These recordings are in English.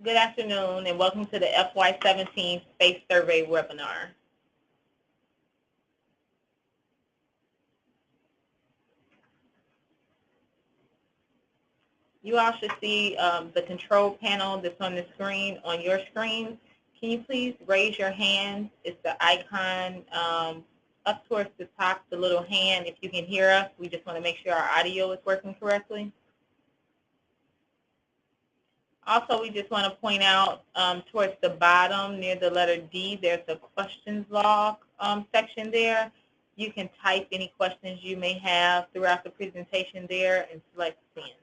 Good afternoon and welcome to the FY17 Space Survey webinar. You all should see the control panel that's on the screen, on your screen. Can you please raise your hand? It's the icon up towards the top, the little hand. If you can hear us, we just want to make sure our audio is working correctly. Also, we just want to point out towards the bottom near the letter D, there's a questions log section there. You can type any questions you may have throughout the presentation there and select send.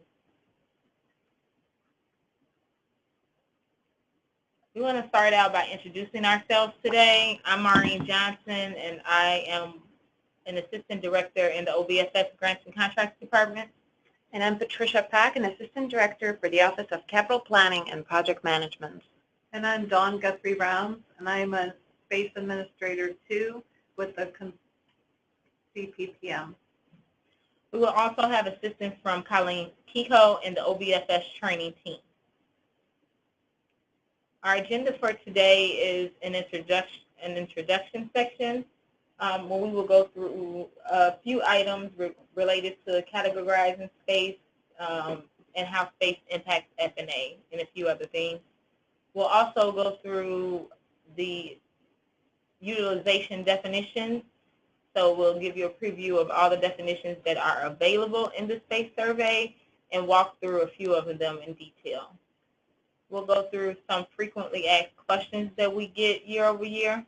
We want to start out by introducing ourselves today. I'm Maureen Johnson, and I am an Assistant Director in the OBSS Grants and Contracts Department. And I'm Patricia Pack, an Assistant Director for the Office of Capital Planning and Project Management. And I'm Dawn Guthrie-Rounds, and I'm a Space Administrator too with the CPPM. We will also have assistance from Colleen Kiko and the OBSS training team. Our agenda for today is an introduction section where we will go through a few items related to categorizing space and how space impacts F&A and a few other things. We'll also go through the utilization definitions. So we'll give you a preview of all the definitions that are available in the space survey and walk through a few of them in detail. We'll go through some frequently asked questions that we get year over year.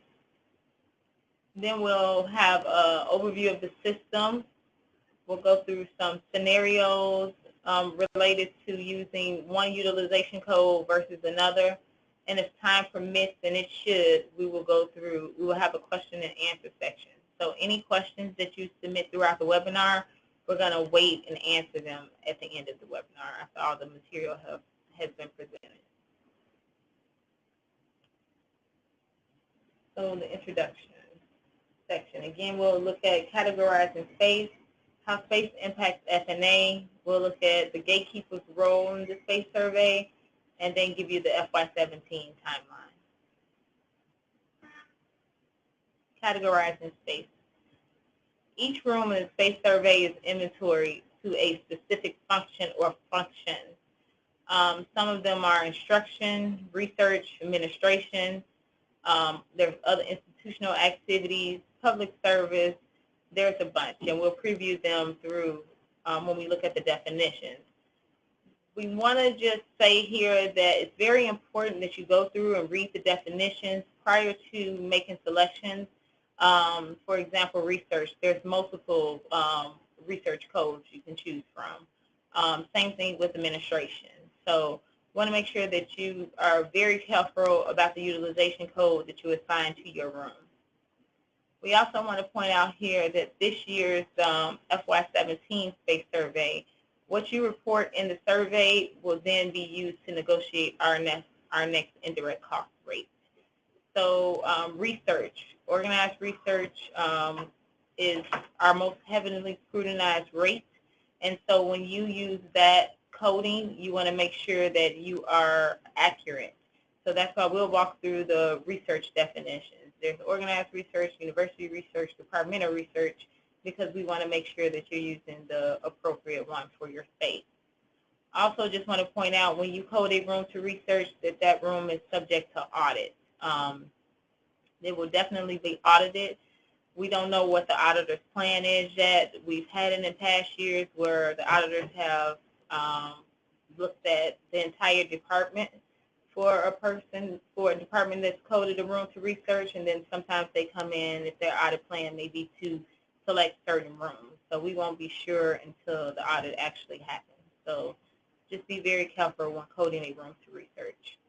Then we'll have an overview of the system. We'll go through some scenarios related to using one utilization code versus another. And if time permits, and it should, we will have a question and answer section. So any questions that you submit throughout the webinar, we're going to wait and answer them at the end of the webinar after all the material has been presented. So the introduction section. Again, we'll look at categorizing space, how space impacts F&A. We'll look at the gatekeeper's role in the space survey, and then give you the FY17 timeline. Categorizing space. Each room in the space survey is inventory to a specific function or functions. Some of them are instruction, research, administration. There's other institutional activities, public service. There's a bunch, and we'll preview them through when we look at the definitions. We want to just say here that it's very important that you go through and read the definitions prior to making selections. For example, research. There's multiple research codes you can choose from. Same thing with administration. So want to make sure that you are very careful about the utilization code that you assign to your room. We also want to point out here that this year's FY17 space survey, what you report in the survey will then be used to negotiate our next indirect cost rate. So research, organized research is our most heavily scrutinized rate. And so when you use that coding, you want to make sure that you are accurate. So that's why we'll walk through the research definitions. There's organized research, university research, departmental research, because we want to make sure that you're using the appropriate one for your space. Also, just want to point out when you code a room to research that room is subject to audit. It will definitely be audited. We don't know what the auditor's plan is yet. We've had in past years where the auditors have looked at the entire department for a department that's coded a room to research, and then sometimes they come in, if their audit plan may be to select certain rooms. So we won't be sure until the audit actually happens. So just be very careful when coding a room to research.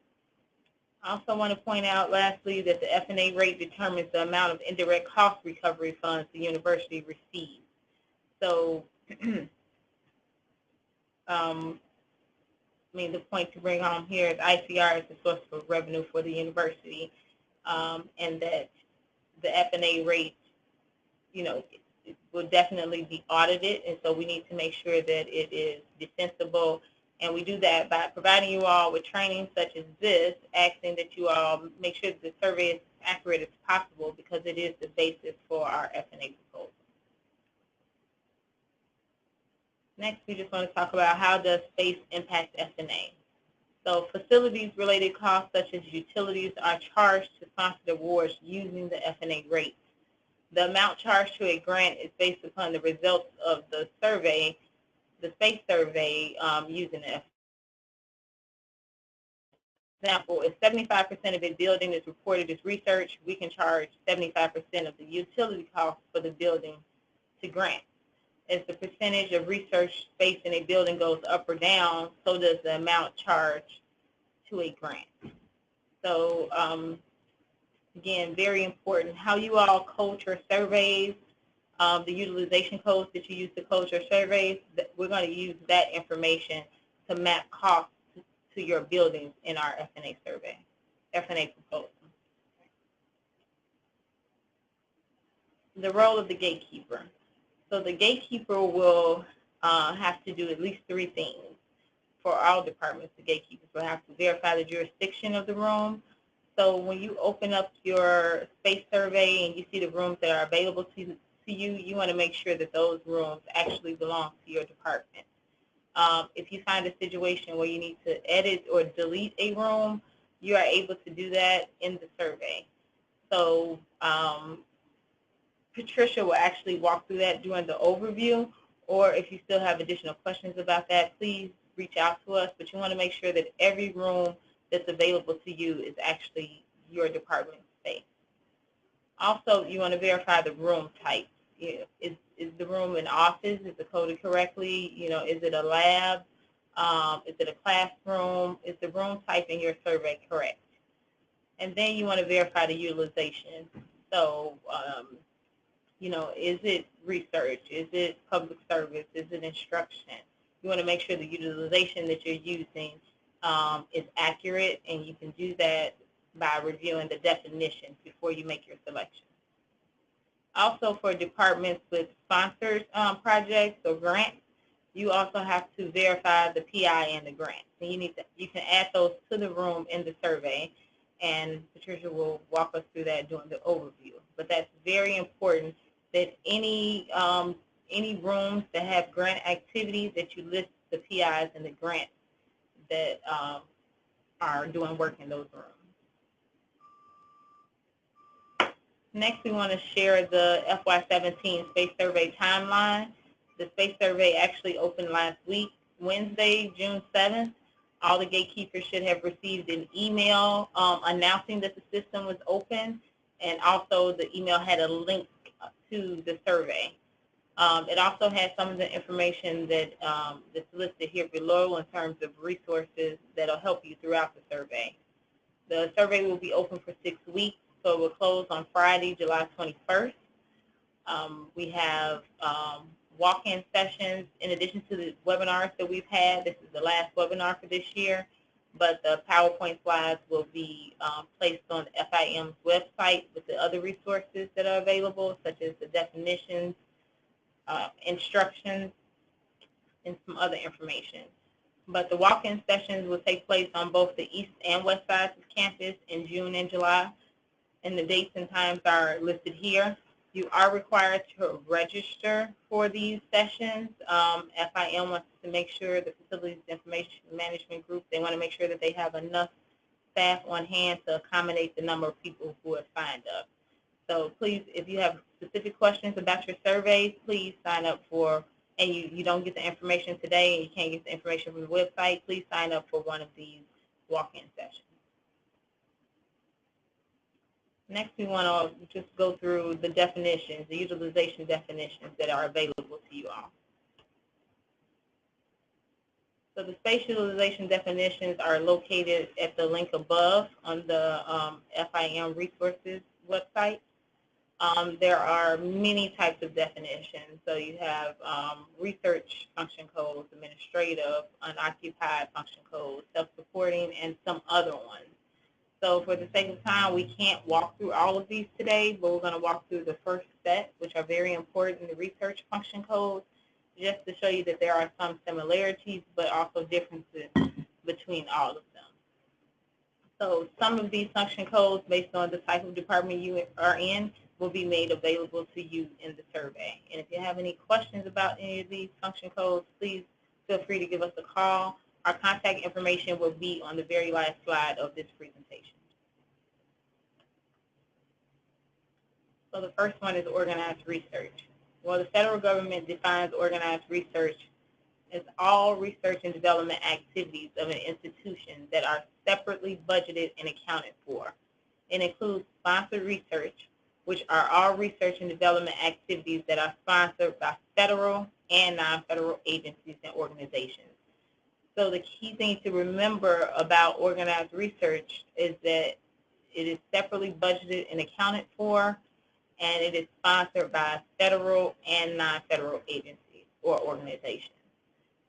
I also want to point out, lastly, that the F&A rate determines the amount of indirect cost recovery funds the university receives. So, the point to bring home here is ICR is the source of revenue for the university, and that the F&A rate, it will definitely be audited, and so we need to make sure that it is defensible And we do that by providing you all with training such as this, asking that you all make sure that the survey is as accurate as possible because it is the basis for our F&A proposal. Next, we just want to talk about how does space impact F&A. So facilities-related costs such as utilities are charged to sponsored awards using the F&A rates. The amount charged to a grant is based upon the results of the survey, the space survey, using the F&A. For example, if 75% of a building is reported as research, we can charge 75% of the utility costs for the building to grant. As the percentage of research space in a building goes up or down, so does the amount charged to a grant. So again, very important. How you all code your surveys, the utilization codes that you use to code your surveys, we're going to use that information to map costs to your buildings in our F&A survey, F&A proposal. The role of the gatekeeper. So the gatekeeper will have to do at least 3 things. For all departments, the gatekeepers will have to verify the jurisdiction of the room. So when you open up your space survey and you see the rooms that are available to you, you want to make sure that those rooms actually belong to your department. If you find a situation where you need to edit or delete a room, you are able to do that in the survey. So Patricia will actually walk through that during the overview, or if you still have additional questions about that, please reach out to us. But you want to make sure that every room that's available to you is actually your department space. Also, you want to verify the room type. Is the room an office? Is it coded correctly? Is it a lab? Is it a classroom? Is the room type in your survey correct? And then you want to verify the utilization. So, is it research? Is it public service? Is it instruction? You want to make sure the utilization that you're using is accurate, and you can do that by reviewing the definitions before you make your selection. Also, for departments with sponsored projects or grants, you also have to verify the PI and the grant. And you can add those to the room in the survey, and Patricia will walk us through that during the overview. But that's very important that any rooms that have grant activities, that you list the PIs and the grants that are doing work in those rooms. Next, we want to share the FY17 Space Survey timeline. The Space Survey actually opened last week, Wednesday, June 7th. All the gatekeepers should have received an email announcing that the system was open, and also the email had a link to the survey. It also has some of the information that's listed here below in terms of resources that will help you throughout the survey. The survey will be open for 6 weeks, so it will close on Friday, July 21st. We have walk-in sessions in addition to the webinars that we've had. This is the last webinar for this year, but the PowerPoint slides will be placed on FIM's website with the other resources that are available, such as the definitions, instructions, and some other information. But the walk-in sessions will take place on both the east and west sides of campus in June and July, and the dates and times are listed here. You are required to register for these sessions. FIM wants to make sure the Facilities Information Management Group, they want to make sure that they have enough staff on hand to accommodate the number of people who have signed up. So please, if you have specific questions about your surveys, please sign up for, and you don't get the information today and you can't get the information from the website, please sign up for one of these walk-in sessions. Next, we want to just go through the definitions, the utilization definitions that are available to you all. So the space utilization definitions are located at the link above on the FIM resources website. There are many types of definitions. So you have research function codes, administrative, unoccupied function codes, self-supporting, and some other ones. So for the sake of time, we can't walk through all of these today, but we're going to walk through the first set, which are very important, the research function codes. just to show you that there are some similarities, but also differences between all of them. So some of these function codes, based on the type of department you are in, will be made available to you in the survey. And if you have any questions about any of these function codes, please feel free to give us a call. Our contact information will be on the very last slide of this presentation. So the first one is organized research. Well, the federal government defines organized research as all research and development activities of an institution that are separately budgeted and accounted for. It includes sponsored research, which are all research and development activities that are sponsored by federal and non-federal agencies and organizations. So the key thing to remember about organized research is that it is separately budgeted and accounted for, and it is sponsored by federal and non-federal agencies or organizations.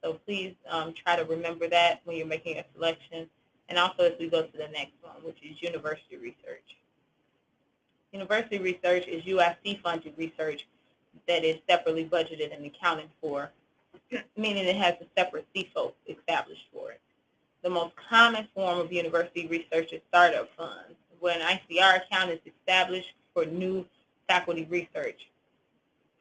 So please try to remember that when you're making a selection. And also as we go to the next one, which is university research. University research is UIC funded research that is separately budgeted and accounted for, meaning it has a separate CFO established for it. The most common form of university research is startup funds, where an ICR account is established for new faculty research.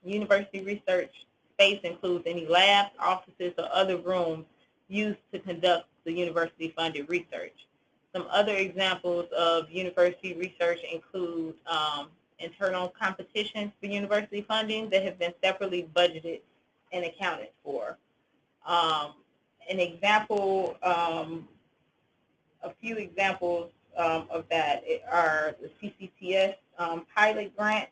University research space includes any labs, offices, or other rooms used to conduct the university-funded research. Some other examples of university research include internal competitions for university funding that have been separately budgeted and accounted for. An example, a few examples of that are the CCTS pilot grant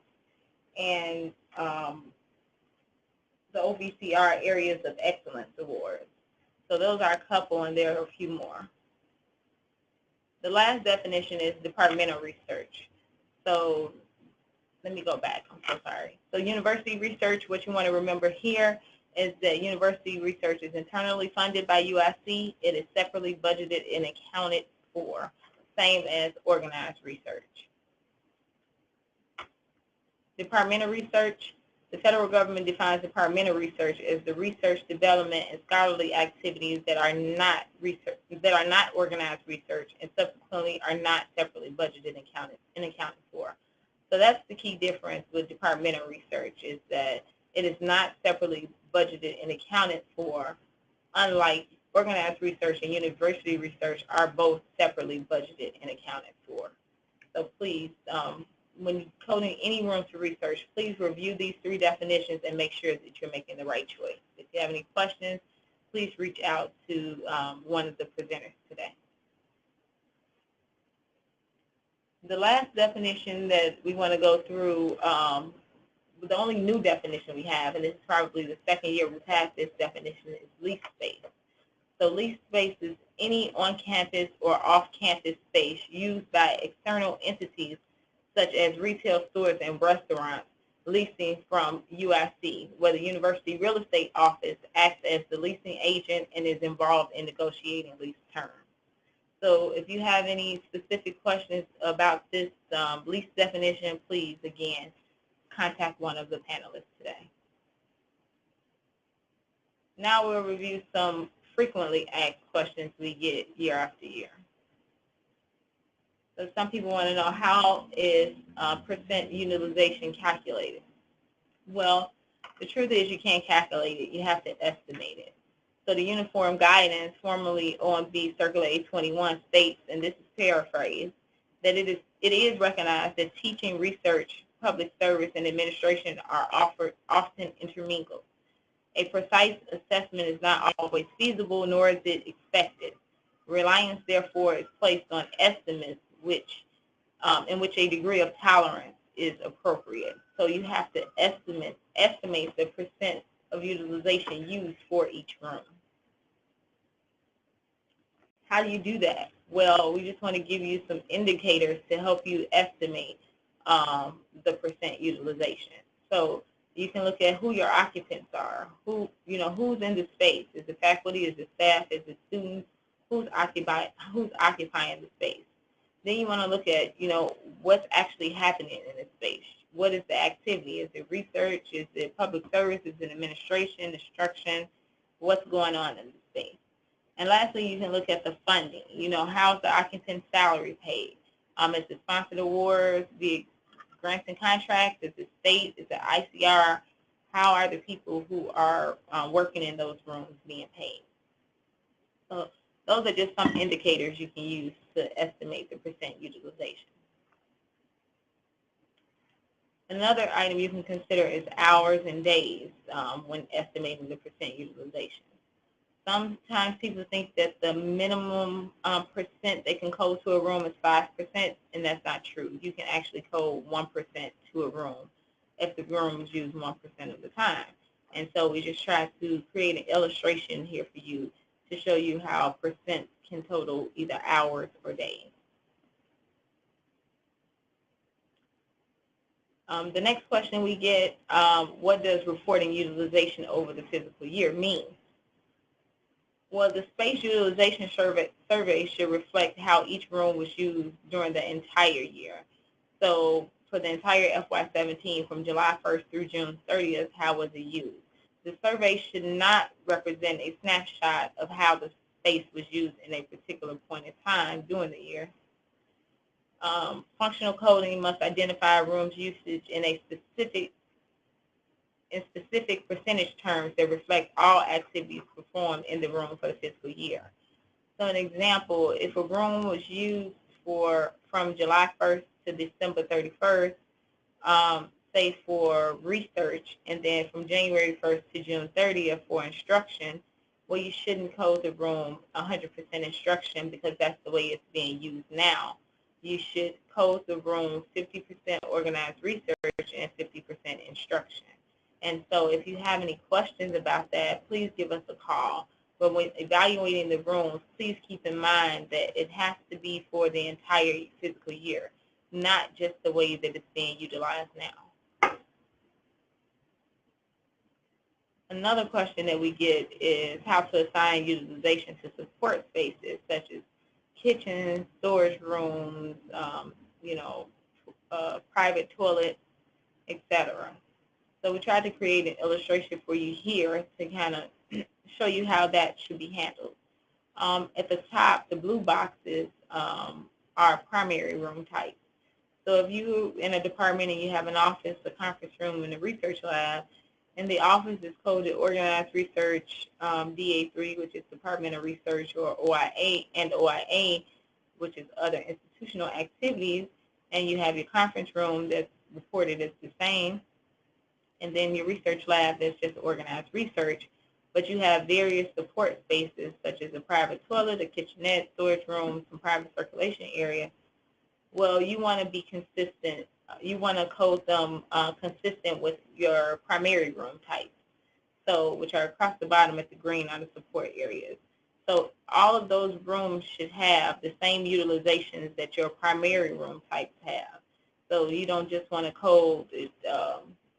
and the OVCR Areas of Excellence Awards. So those are a couple, and there are a few more. The last definition is departmental research. So let me go back. I'm so sorry. So university research, what you want to remember here is that university research is internally funded by UIC. It is separately budgeted and accounted for, same as organized research. Departmental research. The federal government defines departmental research as the research, development, and scholarly activities that are not organized research and subsequently are not separately budgeted and accounted for. So that's the key difference with departmental research, is that it is not separately budgeted and accounted for, unlike organized research and university research are both separately budgeted and accounted for. So please, when coding any room to research, please review these three definitions and make sure that you're making the right choice. If you have any questions, please reach out to one of the presenters today. The last definition that we want to go through, the only new definition we have, and this is probably the second year we've had this definition, is lease space. So lease space is any on-campus or off-campus space used by external entities such as retail stores and restaurants, leasing from UIC, where the University Real Estate Office acts as the leasing agent and is involved in negotiating lease terms. So if you have any specific questions about this lease definition, please, again, contact one of the panelists today. Now we'll review some frequently asked questions we get year after year. So some people want to know, how is percent utilization calculated? Well, the truth is you can't calculate it. You have to estimate it. So the Uniform Guidance, formerly OMB Circular 821, states, and this is paraphrased, that it is recognized that teaching, research, public service, and administration are often intermingled. A precise assessment is not always feasible, nor is it expected. Reliance, therefore, is placed on estimates in which a degree of tolerance is appropriate. So you have to estimate the percent of utilization used for each room. How do you do that? Well, we just want to give you some indicators to help you estimate the percent utilization. So you can look at who your occupants are, who's in the space. Is it faculty? Is it staff? Is it students? Who's occupying the space? Then you want to look at, what's actually happening in the space. What is the activity? Is it research? Is it public service? Is it administration, instruction? What's going on in the space? And lastly, you can look at the funding. How's the occupant's salary paid? Is it sponsored awards, the grants and contracts? Is it state? Is it ICR? How are the people who are working in those rooms being paid? So those are just some indicators you can use to estimate the percent utilization. Another item you can consider is hours and days when estimating the percent utilization. Sometimes people think that the minimum percent they can code to a room is 5%, and that's not true. You can actually code 1% to a room if the room is used 1% of the time. And so we just try to create an illustration here for you to show you how percent can total either hours or days. The next question we get, what does reporting utilization over the physical year mean? Well, the space utilization survey should reflect how each room was used during the entire year. So for the entire FY17, from July 1st through June 30th, how was it used? The survey should not represent a snapshot of how the space was used in a particular point in time during the year. Functional coding must identify a room's usage in specific percentage terms that reflect all activities performed in the room for the fiscal year. So an example, if a room was used from July 1st to December 31st, say for research, and then from January 1st to June 30th for instruction, well, you shouldn't code the room 100% instruction because that's the way it's being used now. You should code the room 50% organized research and 50% instruction. And so if you have any questions about that, please give us a call. But when evaluating the rooms, please keep in mind that it has to be for the entire fiscal year, not just the way that it's being utilized now. Another question that we get is how to assign utilization to support spaces such as kitchens, storage rooms, private toilets, etc. So we tried to create an illustration for you here to kind of show you how that should be handled. At the top, the blue boxes are primary room types. So if you're in a department and you have an office, a conference room, and a research lab, and the office is coded Organized Research DA3, which is Department of Research, or OIA, and OIA, which is Other Institutional Activities, and you have your conference room that's reported as the same, and then your research lab that's just Organized Research, but you have various support spaces such as a private toilet, a kitchenette, storage room, some private circulation area. Well, you want to be consistent. You want to code them consistent with your primary room types, so which are across the bottom at the green are the support areas. So all of those rooms should have the same utilizations that your primary room types have. So you don't just want to code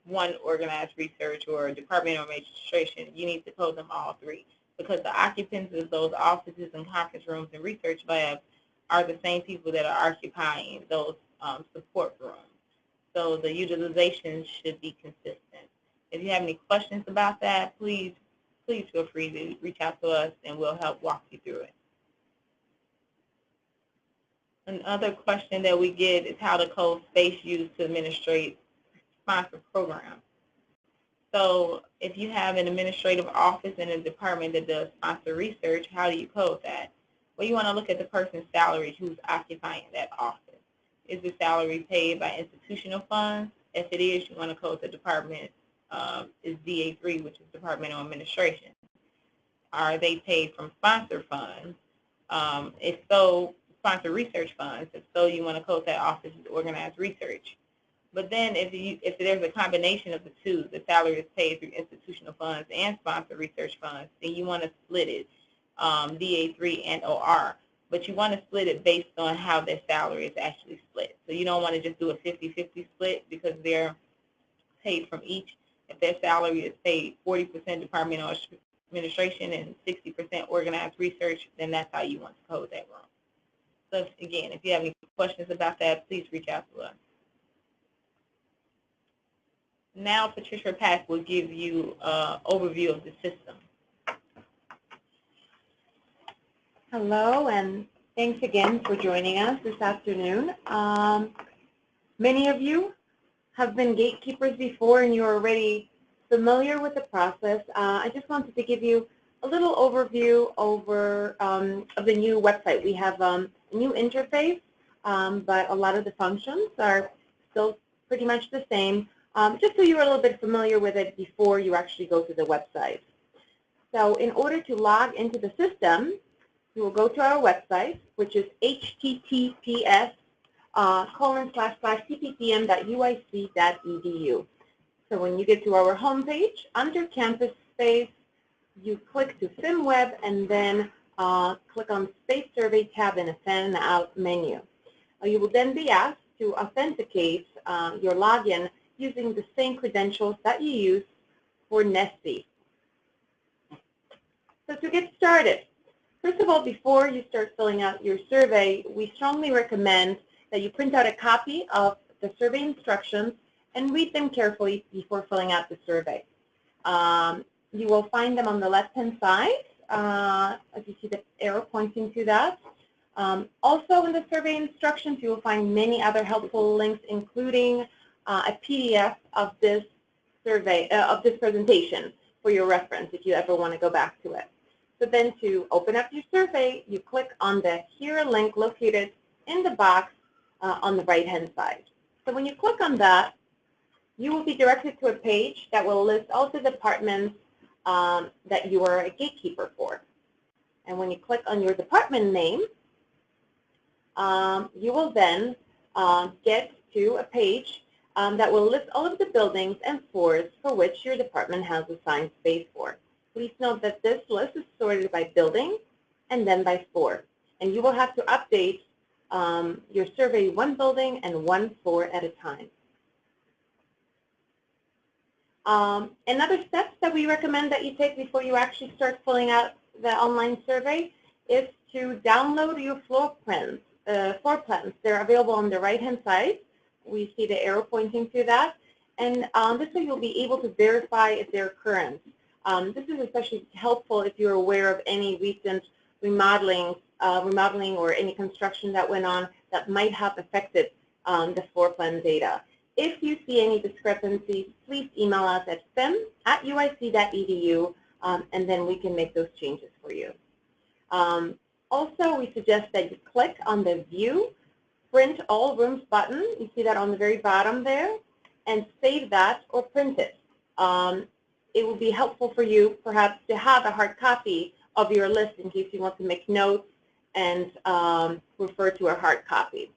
one Organized Research or Department of Administration. You need to code them all three, because the occupants of those offices and conference rooms and research labs are the same people that are occupying those support rooms. So the utilization should be consistent. If you have any questions about that, please feel free to reach out to us and we'll help walk you through it. Another question that we get is how to code space used to administrate sponsored programs. So if you have an administrative office in a department that does sponsor research, how do you code that? Well, you want to look at the person's salary who's occupying that office. Is the salary paid by institutional funds? If it is, you want to code the department is DA3, which is Department of Administration. Are they paid from sponsor funds? If so, sponsor research funds. If so, you want to code that office as Organized Research. But then if there's a combination of the two, the salary is paid through institutional funds and sponsor research funds, then you want to split it, DA3 and OR. But you want to split it based on how their salary is actually split. So you don't want to just do a 50-50 split because they're paid from each. If their salary is paid 40% Department of Administration and 60% Organized Research, then that's how you want to code that room. So again, if you have any questions about that, please reach out to us. Now Patricia Pack will give you an overview of the system. Hello, and thanks again for joining us this afternoon. Many of you have been gatekeepers before and you're already familiar with the process. I just wanted to give you a little overview of the new website. We have a new interface, but a lot of the functions are still pretty much the same, just so you're a little bit familiar with it before you actually go to the website. So in order to log into the system, you will go to our website, which is https://cppm.uic.edu. So when you get to our homepage, under Campus Space, you click to FimWeb and then click on Space Survey tab in a Fan Out menu. You will then be asked to authenticate your login using the same credentials that you use for Nessie. So to get started, first of all, before you start filling out your survey, we strongly recommend that you print out a copy of the survey instructions and read them carefully before filling out the survey. You will find them on the left-hand side, as you see the arrow pointing to that. Also in the survey instructions, you will find many other helpful links, including a PDF of this survey, of this presentation for your reference if you ever want to go back to it. So then to open up your survey, you click on the Here link located in the box on the right-hand side. So when you click on that, you will be directed to a page that will list all the departments that you are a gatekeeper for. And when you click on your department name, you will then get to a page that will list all of the buildings and floors for which your department has assigned space for. Please note that this list is sorted by building and then by floor. And you will have to update your survey one building and one floor at a time. Another step that we recommend that you take before you actually start filling out the online survey is to download your floor plans. They're available on the right-hand side. We see the arrow pointing to that. And this way you'll be able to verify if they're current. This is especially helpful if you're aware of any recent remodeling or any construction that went on that might have affected the floor plan data. If you see any discrepancies, please email us at fim@uic.edu, and then we can make those changes for you. Also, we suggest that you click on the View Print All Rooms button. You see that on the very bottom there, and save that or print it. It will be helpful for you, perhaps, to have a hard copy of your list in case you want to make notes and refer to a hard copy.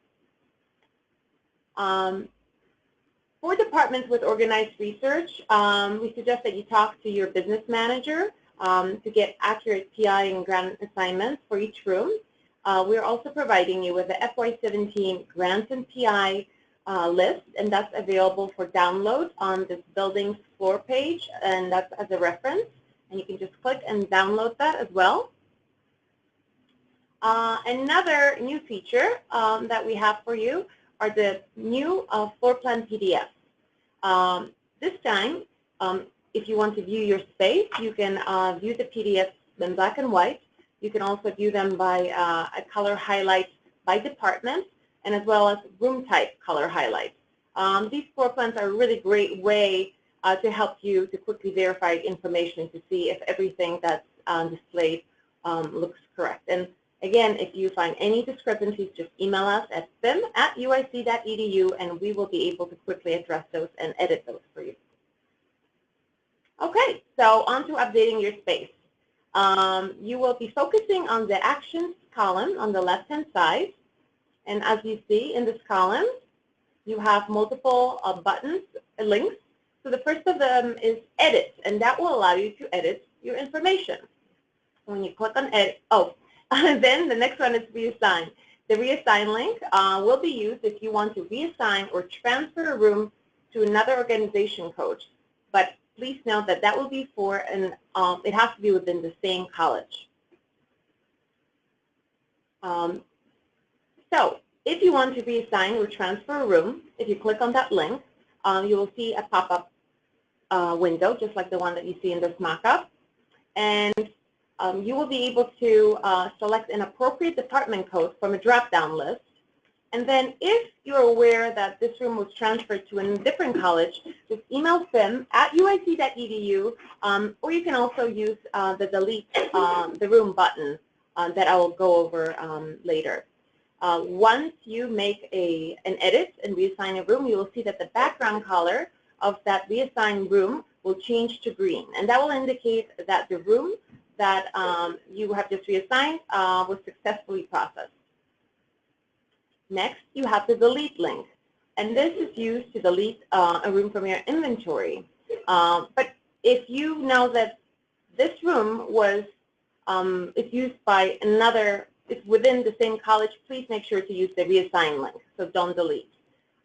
For departments with organized research, we suggest that you talk to your business manager to get accurate PI and grant assignments for each room. We're also providing you with the FY17 grants and PI list, and that's available for download on this building's floor page, and that's as a reference. And you can just click and download that as well. Another new feature that we have for you are the new floor plan PDFs. This time, if you want to view your space, you can view the PDFs in black and white. You can also view them by a color highlight by department, and as well as room type color highlights. These floor plans are a really great way to help you to quickly verify information to see if everything that's displayed looks correct. And again, if you find any discrepancies, just email us at fim@uic.edu, and we will be able to quickly address those and edit those for you. Okay, so on to updating your space. You will be focusing on the Actions column on the left-hand side. And as you see in this column, you have multiple buttons, links. So the first of them is Edit, and that will allow you to edit your information. When you click on Edit, then the next one is Reassign. The Reassign link will be used if you want to reassign or transfer a room to another organization code. But please note that that will be for it has to be within the same college. So if you want to reassign or transfer a room, if you click on that link, you will see a pop-up window, just like the one that you see in this mock-up. And you will be able to select an appropriate department code from a drop-down list. And then if you're aware that this room was transferred to a different college, just email FIM@uic.edu, or you can also use the delete the room button that I will go over later. Once you make an edit and reassign a room, you will see that the background color of that reassigned room will change to green. And that will indicate that the room that you have just reassigned was successfully processed. Next, you have the delete link. And this is used to delete a room from your inventory. But if you know that this room was it's used by another, it's within the same college, please make sure to use the reassign link, so don't delete.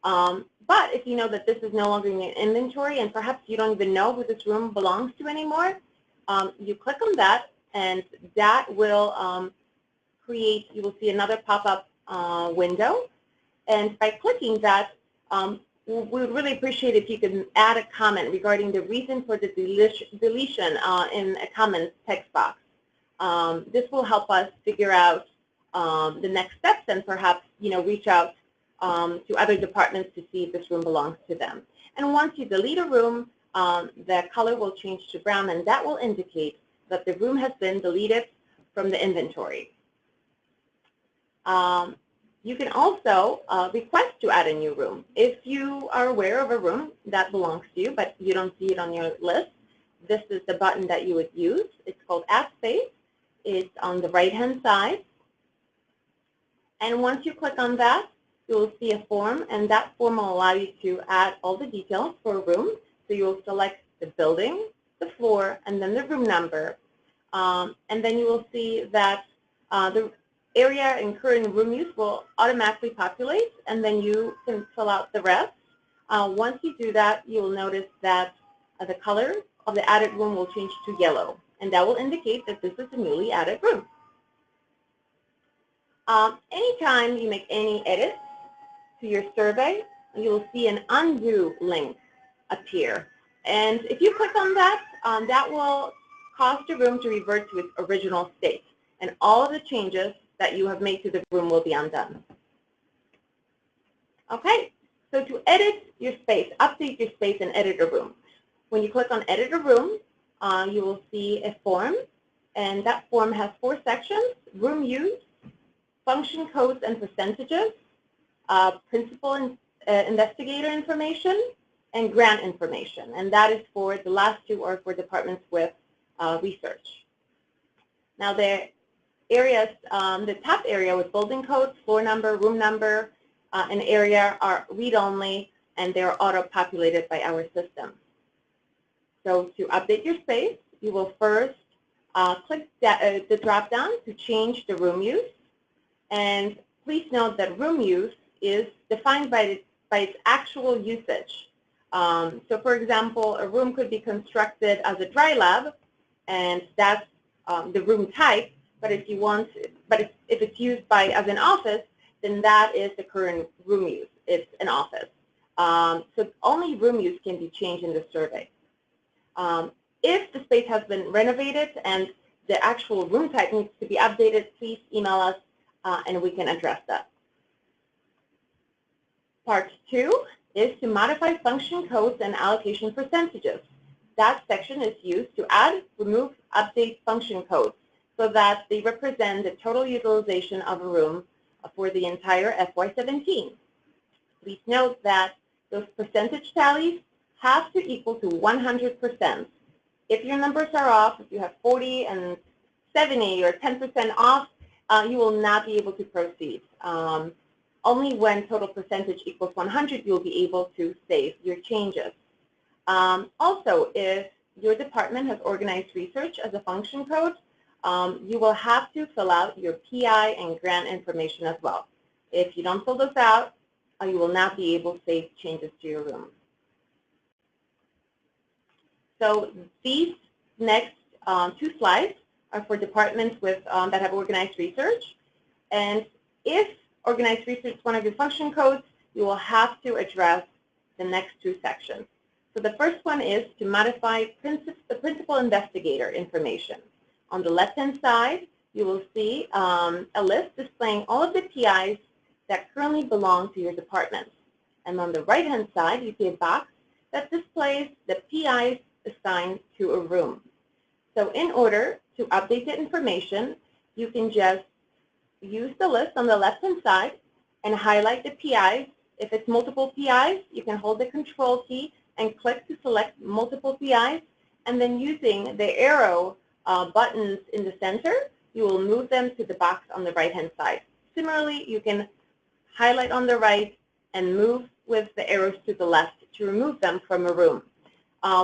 But if you know that this is no longer in your inventory and perhaps you don't even know who this room belongs to anymore, you click on that and that will create, you will see another pop-up window. And by clicking that, we would really appreciate if you can add a comment regarding the reason for the deletion in a comments text box. This will help us figure out the next steps and perhaps, reach out to other departments to see if this room belongs to them. And once you delete a room, the color will change to brown, and that will indicate that the room has been deleted from the inventory. You can also request to add a new room. If you are aware of a room that belongs to you, but you don't see it on your list, this is the button that you would use. It's called Add Space. It's on the right-hand side. And once you click on that, you will see a form, and that form will allow you to add all the details for a room. So you will select the building, the floor, and then the room number. And then you will see that the area and current room use will automatically populate, and then you can fill out the rest. Once you do that, you will notice that the color of the added room will change to yellow, and that will indicate that this is a newly added room. Anytime you make any edits to your survey, you will see an undo link appear. And if you click on that, that will cause the room to revert to its original state, and all of the changes that you have made to the room will be undone. Okay, so to edit your space, update your space and edit a room. When you click on edit a room, you will see a form, and that form has 4 sections: room use, function codes and percentages, principal and investigator information, and grant information. And that is for the last 2 are for departments with research. Now the areas, the top area with building codes, floor number, room number, and area are read-only, and they're auto-populated by our system. So to update your space, you will first click the drop-down to change the room use. And please note that room use is defined by its actual usage. So for example, a room could be constructed as a dry lab, and that's the room type. But if it's used as an office, then that is the current room use. It's an office. So only room use can be changed in the survey. If the space has been renovated and the actual room type needs to be updated, please email us and we can address that. Part 2 is to modify function codes and allocation percentages. That section is used to add, remove, update function codes, so that they represent the total utilization of a room for the entire FY17. Please note that those percentage tallies have to equal to 100%. If your numbers are off, if you have 40 and 70 or 10% off, you will not be able to proceed. Only when total percentage equals 100, you'll be able to save your changes. Also, if your department has organized research as a function code, you will have to fill out your PI and grant information as well. If you don't fill those out, you will not be able to save changes to your room. So these next 2 slides are for departments with, that have organized research. And if organized research is one of your function codes, you will have to address the next two sections. So the first one is to modify the principal investigator information. On the left-hand side, you will see a list displaying all of the PIs that currently belong to your department. And on the right-hand side, you see a box that displays the PIs assigned to a room. So in order to update the information, you can just use the list on the left-hand side and highlight the PIs. If it's multiple PIs, you can hold the control key and click to select multiple PIs, and then using the arrow buttons in the center, you will move them to the box on the right-hand side. Similarly, you can highlight on the right and move with the arrows to the left to remove them from a room.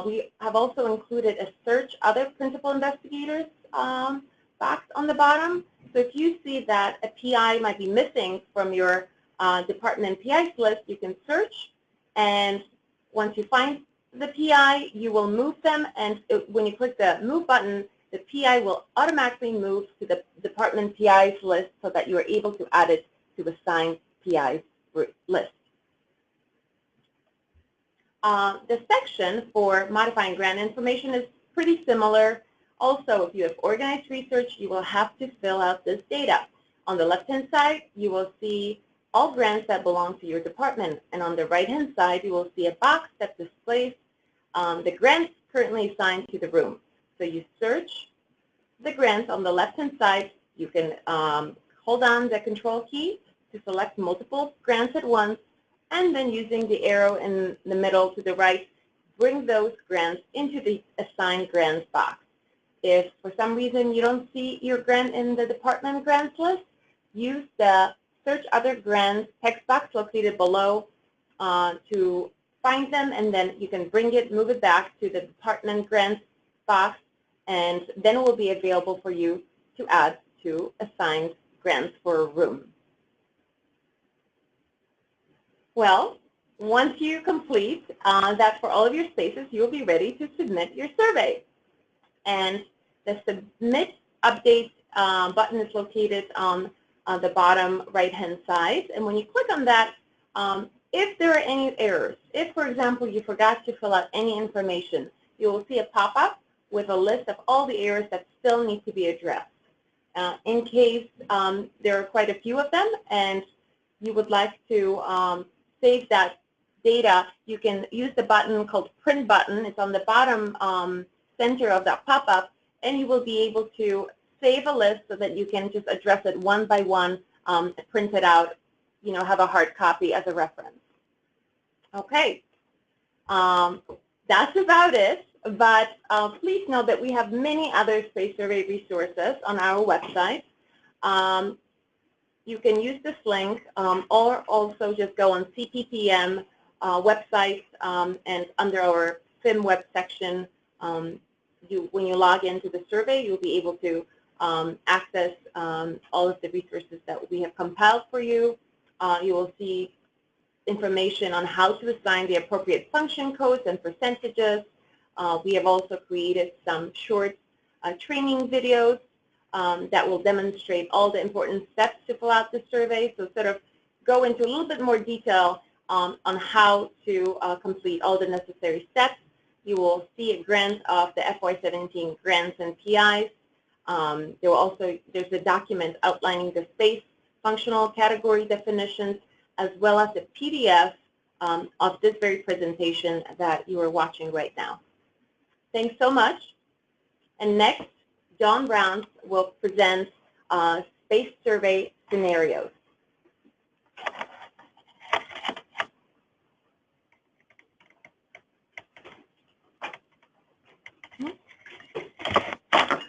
We have also included a search other principal investigators box on the bottom. So if you see that a PI might be missing from your department PIs list, you can search, and once you find the PI, you will move them, and when you click the move button, the PI will automatically move to the department PIs list so that you are able to add it to the assigned PIs list. The section for modifying grant information is pretty similar. Also, if you have organized research, you will have to fill out this data. On the left-hand side, you will see all grants that belong to your department, and on the right-hand side, you will see a box that displays the grants currently assigned to the room. So you search the grants on the left-hand side. You can hold on the control key to select multiple grants at once, and then using the arrow in the middle to the right, bring those grants into the assigned grants box. If for some reason you don't see your grant in the department grants list, use the search other grants text box located below to find them, and then you can bring it, move it back to the department grants box, and then it will be available for you to add to assigned grants for a room. Well, once you complete that for all of your spaces, you'll be ready to submit your survey. And the Submit Update button is located on the bottom right-hand side. And when you click on that, if there are any errors, if, for example, you forgot to fill out any information, you will see a pop-up with a list of all the errors that still need to be addressed. In case there are quite a few of them and you would like to save that data, you can use the button called Print Button. It's on the bottom center of that pop-up, and you will be able to save a list so that you can just address it one by one, print it out, have a hard copy as a reference. Okay, that's about it, but please know that we have many other space survey resources on our website. You can use this link or also just go on CPPM website and under our FIM web section, when you log into the survey, you'll be able to access all of the resources that we have compiled for you. You will see information on how to assign the appropriate function codes and percentages. We have also created some short training videos that will demonstrate all the important steps to fill out the survey. So sort of go into a little bit more detail on how to complete all the necessary steps. You will see a grant of the FY17 grants and PIs. There's a document outlining the space functional category definitions, as well as a PDF of this very presentation that you are watching right now. Thanks so much. And next, John Brown will present space survey scenarios.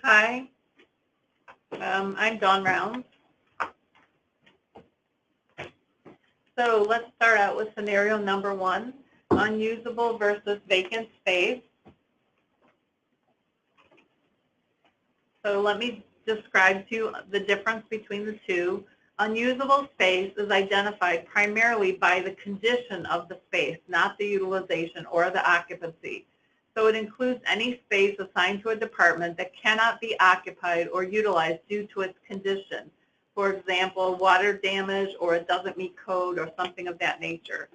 Hi, I'm Dawn Rounds. So let's start out with scenario number 1, unusable versus vacant space. So let me describe to you the difference between the two. Unusable space is identified primarily by the condition of the space, not the utilization or the occupancy. So it includes any space assigned to a department that cannot be occupied or utilized due to its condition. for example, water damage, or it doesn't meet code, or something of that nature.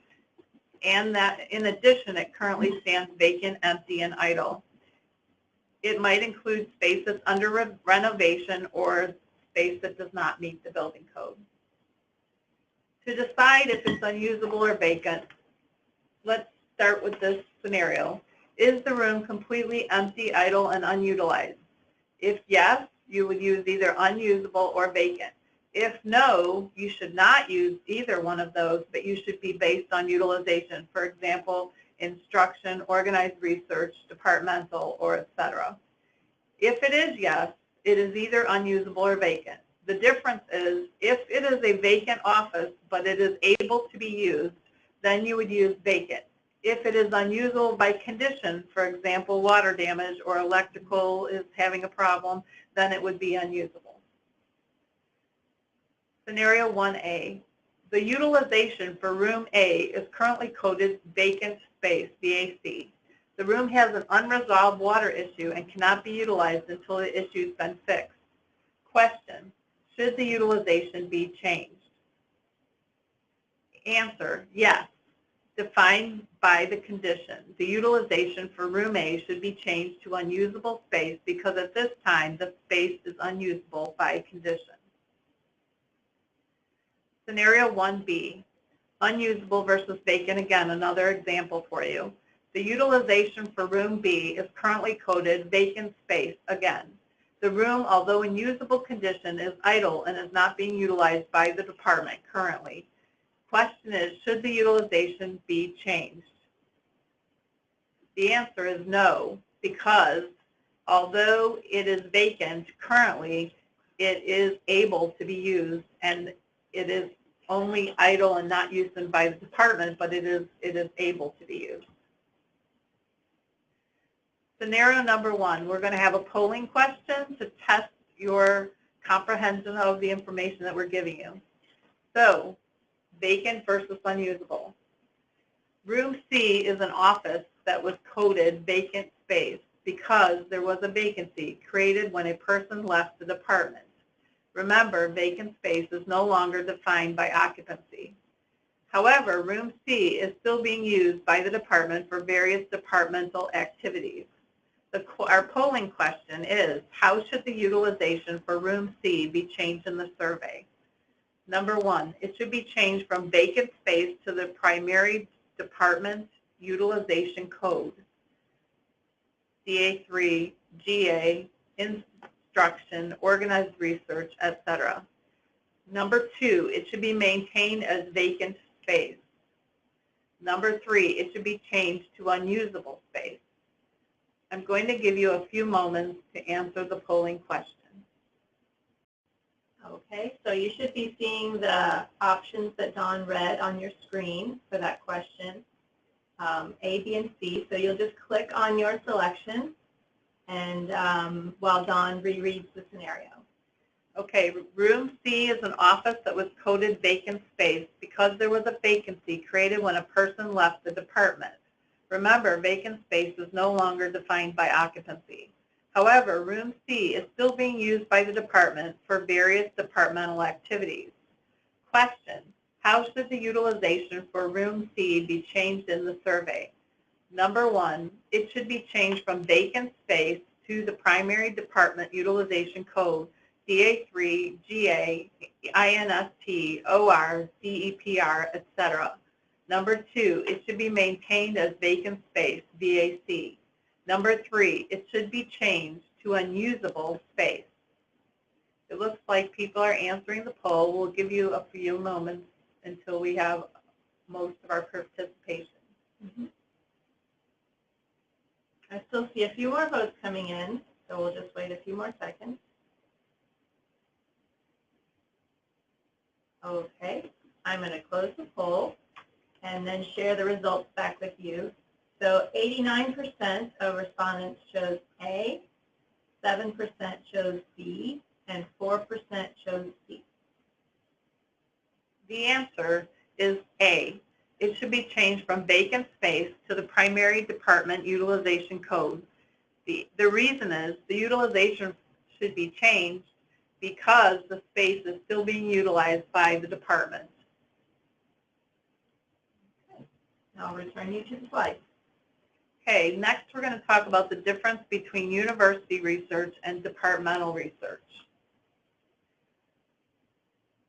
And that, in addition, it currently stands vacant, empty, and idle. It might include space that's under renovation or space that does not meet the building code. To decide if it's unusable or vacant, let's start with this scenario. Is the room completely empty, idle, and unutilized? If yes, you would use either unusable or vacant. If no, you should not use either one of those, but you should be based on utilization. For example, instruction, organized research, departmental, or etc. If it is yes, it is either unusable or vacant. The difference is, if it is a vacant office, but it is able to be used, then you would use vacant. If it is unusable by condition, for example, water damage or electrical is having a problem, then it would be unusable. Scenario 1A. The utilization for room A is currently coded vacant space, VAC. The room has an unresolved water issue and cannot be utilized until the issue has been fixed. Question: should the utilization be changed? Answer: yes. Defined by the condition. The utilization for room A should be changed to unusable space because at this time the space is unusable by condition. Scenario 1B, unusable versus vacant. Again, another example for you. The utilization for room B is currently coded vacant space. Again, the room, although in usable condition, is idle and is not being utilized by the department currently. Question is, should the utilization be changed? The answer is no, because although it is vacant currently, it is able to be used, and it is only idle and not used by the department, but it is able to be used. Scenario number 1, we're going to have a polling question to test your comprehension of the information that we're giving you. So, vacant versus unusable. Room C is an office that was coded vacant space because there was a vacancy created when a person left the department. Remember, vacant space is no longer defined by occupancy. However, room C is still being used by the department for various departmental activities. Our polling question is, how should the utilization for room C be changed in the survey? Number 1, it should be changed from vacant space to the primary department utilization code, DA3, GA, instruction, organized research, etc. Number 2, it should be maintained as vacant space. Number 3, it should be changed to unusable space. I'm going to give you a few moments to answer the polling question. Okay, so you should be seeing the options that Dawn read on your screen for that question, A, B, and C. So you'll just click on your selection and while Dawn rereads the scenario. Okay, room C is an office that was coded vacant space because there was a vacancy created when a person left the department. Remember, vacant space is no longer defined by occupancy. However, room C is still being used by the department for various departmental activities. Question: how should the utilization for room C be changed in the survey? Number 1, it should be changed from vacant space to the primary department utilization code, DA3, GA, INST, OR, DEPR, etc. Number 2, it should be maintained as vacant space, VAC. Number 3, it should be changed to unusable space. It looks like people are answering the poll. We'll give you a few moments until we have most of our participation. I still see a few more votes coming in, so we'll just wait a few more seconds. Okay, I'm going to close the poll and then share the results back with you. So 89% of respondents chose A, 7% chose B, and 4% chose C. The answer is A. It should be changed from vacant space to the primary department utilization code. The reason is the utilization should be changed because the space is still being utilized by the department. Now I'll return you to the slide. Okay, next we're going to talk about the difference between university research and departmental research.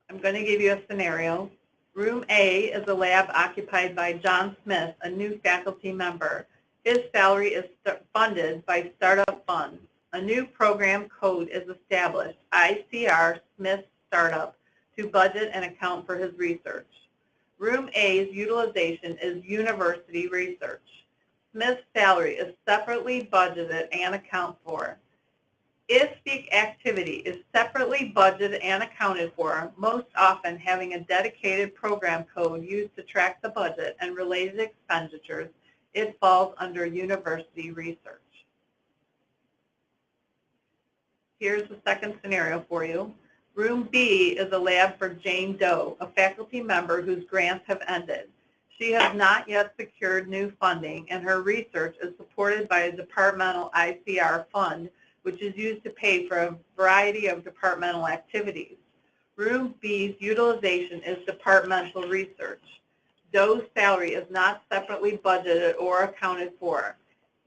I'm going to give you a scenario. Room A is a lab occupied by John Smith, a new faculty member. His salary is funded by startup funds. A new program code is established, ICR Smith Startup, to budget and account for his research. Room A's utilization is university research. Smith's salary is separately budgeted and accounted for. If the activity is separately budgeted and accounted for, most often having a dedicated program code used to track the budget and related expenditures, it falls under university research. Here's the second scenario for you. Room B is a lab for Jane Doe, a faculty member whose grants have ended. She has not yet secured new funding, and her research is supported by a departmental ICR fund, which is used to pay for a variety of departmental activities. Room B's utilization is departmental research. Doe's salary is not separately budgeted or accounted for.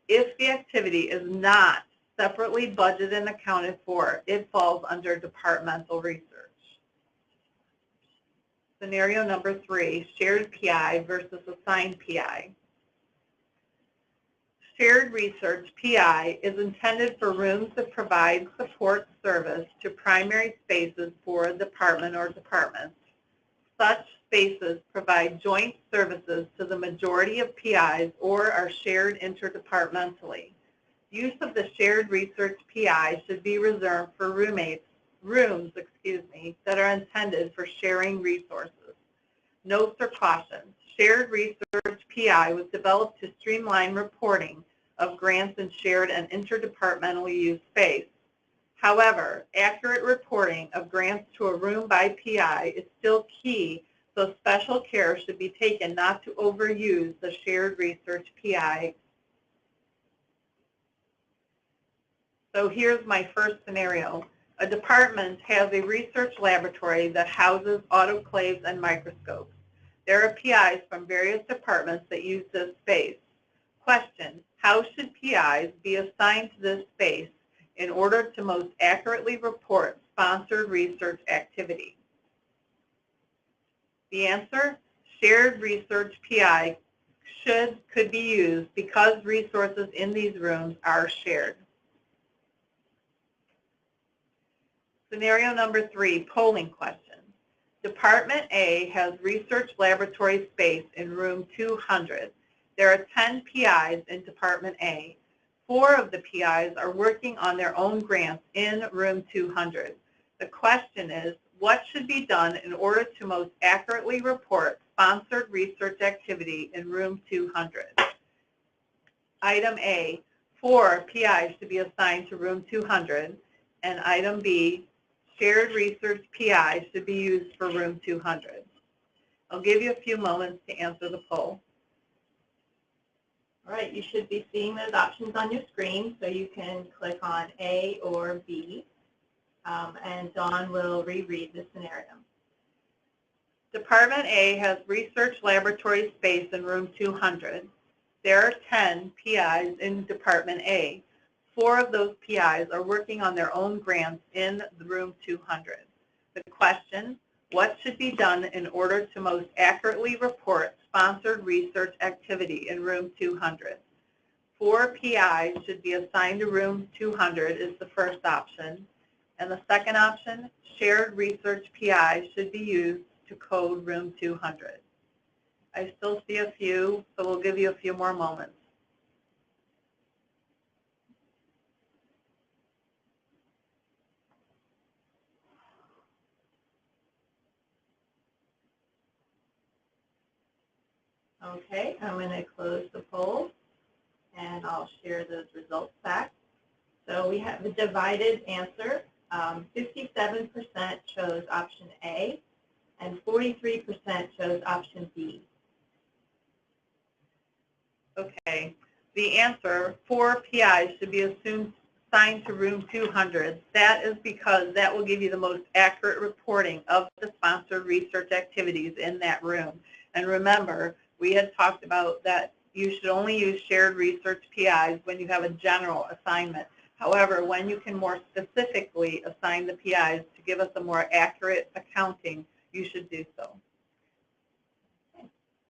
If the activity is not separately budgeted and accounted for, it falls under departmental research. Scenario number 3, shared PI versus assigned PI. Shared research, PI, is intended for rooms that provide support service to primary spaces for a department or departments. Such spaces provide joint services to the majority of PIs or are shared interdepartmentally. Use of the shared research PI should be reserved for rooms that are intended for sharing resources. Notes or cautions. Shared research PI was developed to streamline reporting of grants in shared and interdepartmentally used space. However, accurate reporting of grants to a room by PI is still key, so special care should be taken not to overuse the shared research PI. So here's my first scenario. A department has a research laboratory that houses autoclaves and microscopes. There are PIs from various departments that use this space. Question, how should PIs be assigned to this space in order to most accurately report sponsored research activity? The answer, shared research PI could be used because resources in these rooms are shared. Scenario number 3, polling question. Department A has research laboratory space in room 200. There are 10 PIs in Department A. 4 of the PIs are working on their own grants in room 200. The question is, what should be done in order to most accurately report sponsored research activity in room 200? Item A, 4 PIs should be assigned to room 200, and item B, shared research PI should be used for room 200. I'll give you a few moments to answer the poll. All right, you should be seeing those options on your screen, so you can click on A or B, and Dawn will reread the scenario. Department A has research laboratory space in room 200. There are 10 PIs in Department A. 4 of those PIs are working on their own grants in the room 200. The question, what should be done in order to most accurately report sponsored research activity in room 200? 4 PIs should be assigned to room 200 is the first option. And the second option, shared research PI should be used to code room 200. I still see a few, so we'll give you a few more moments. Okay, I'm going to close the poll, and I'll share those results back. So we have a divided answer. 57% chose option A, and 43% chose option B. Okay, the answer, 4 PIs should be assumed assigned to room 200. That is because that will give you the most accurate reporting of the sponsored research activities in that room. And remember, we had talked about that you should only use shared research PIs when you have a general assignment. However, when you can more specifically assign the PIs to give us a more accurate accounting, you should do so.